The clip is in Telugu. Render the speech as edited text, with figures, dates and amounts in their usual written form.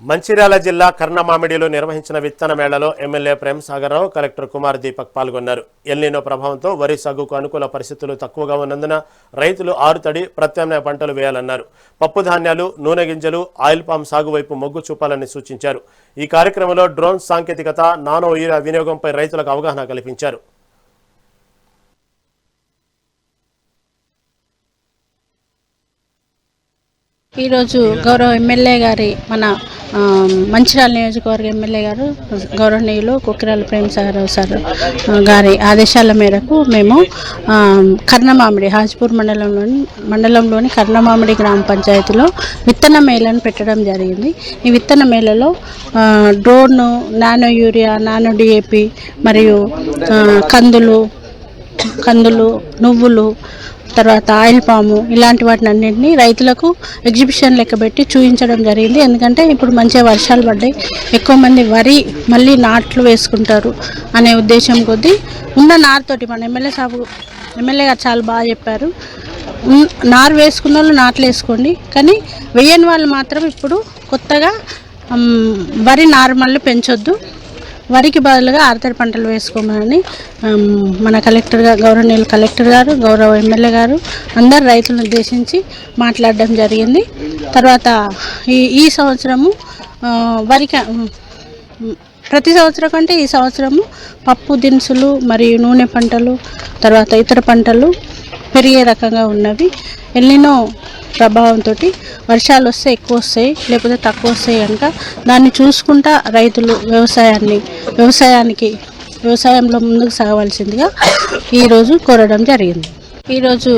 మంచిర్యాల జిల్లా కర్ణమామిడిలో నిర్వహించిన విత్తన మేళలో ఎమ్మెల్యే ప్రేమ్ సాగర్ రావు, కలెక్టర్ కుమార్ దీపక్ పాల్గొన్నారు. ఎల్నినో ప్రభావంతో వరి సాగుకు అనుకూల పరిస్థితులు తక్కువగా ఉన్నందున రైతులు ఆరుతడి ప్రత్యామ్నాయ పంటలు వేయాలన్నారు. పప్పు ధాన్యాలు, నూనె గింజలు, ఆయిల్ పామ్ సాగు వైపు మొగ్గు చూపాలని సూచించారు. ఈ కార్యక్రమంలో డ్రోన్ సాంకేతికత, నానో యూరియా వినియోగంపై రైతులకు అవగాహన కల్పించారు. ఈరోజు గౌరవ ఎమ్మెల్యే గారి మన మంచిర్యాల నియోజకవర్గ ఎమ్మెల్యే గారు గౌరవనీయులు కొక్కిరాల ప్రేమ్ సాగర్ రావు సార్ గారి ఆదేశాల మేరకు మేము కర్ణమామిడి హాజ్పూర్ మండలంలోని కర్ణమామిడి గ్రామ పంచాయతీలో విత్తన మేళను పెట్టడం జరిగింది. ఈ విత్తన మేళలో drone, nano urea, nano DAP మరియు కందులు, నువ్వులు, తర్వాత ఆయిల్ పాము ఇలాంటి వాటిని అన్నింటినీ రైతులకు ఎగ్జిబిషన్ లెక్క పెట్టి చూపించడం జరిగింది. ఎందుకంటే ఇప్పుడు మంచిగా వర్షాలు పడ్డాయి, ఎక్కువ మంది వరి మళ్ళీ నాట్లు వేసుకుంటారు అనే ఉద్దేశం కొద్దీ ఉన్న నారుతోటి మన ఎమ్మెల్యే గారు చాలా బాగా చెప్పారు. నారు వేసుకున్న వాళ్ళు నాట్లు వేసుకోండి, కానీ వేయని వాళ్ళు మాత్రం ఇప్పుడు కొత్తగా వరి నారు మళ్ళీ పెంచొద్దు, వరికి బదులుగా ఆరుతడి పంటలు వేసుకోమని మన గౌరవనీయులు కలెక్టర్ గారు, గౌరవ ఎమ్మెల్యే గారు అందరు రైతులను ఉద్దేశించి మాట్లాడడం జరిగింది. తర్వాత ఈ సంవత్సరము ప్రతి సంవత్సరం కంటే ఈ సంవత్సరము పప్పు దినుసులు మరియు నూనె పంటలు, తర్వాత ఇతర పంటలు పెరిగే రకంగా ఉన్నవి. ఎల్నినో ప్రభావంతో వర్షాలు వస్తే ఎక్కువ వస్తాయి, లేకపోతే తక్కువ వస్తాయి కనుక దాన్ని చూసుకుంటా రైతులు వ్యవసాయంలో ముందుకు సాగవలసిందిగా ఈరోజు కోరడం జరిగింది. ఈరోజు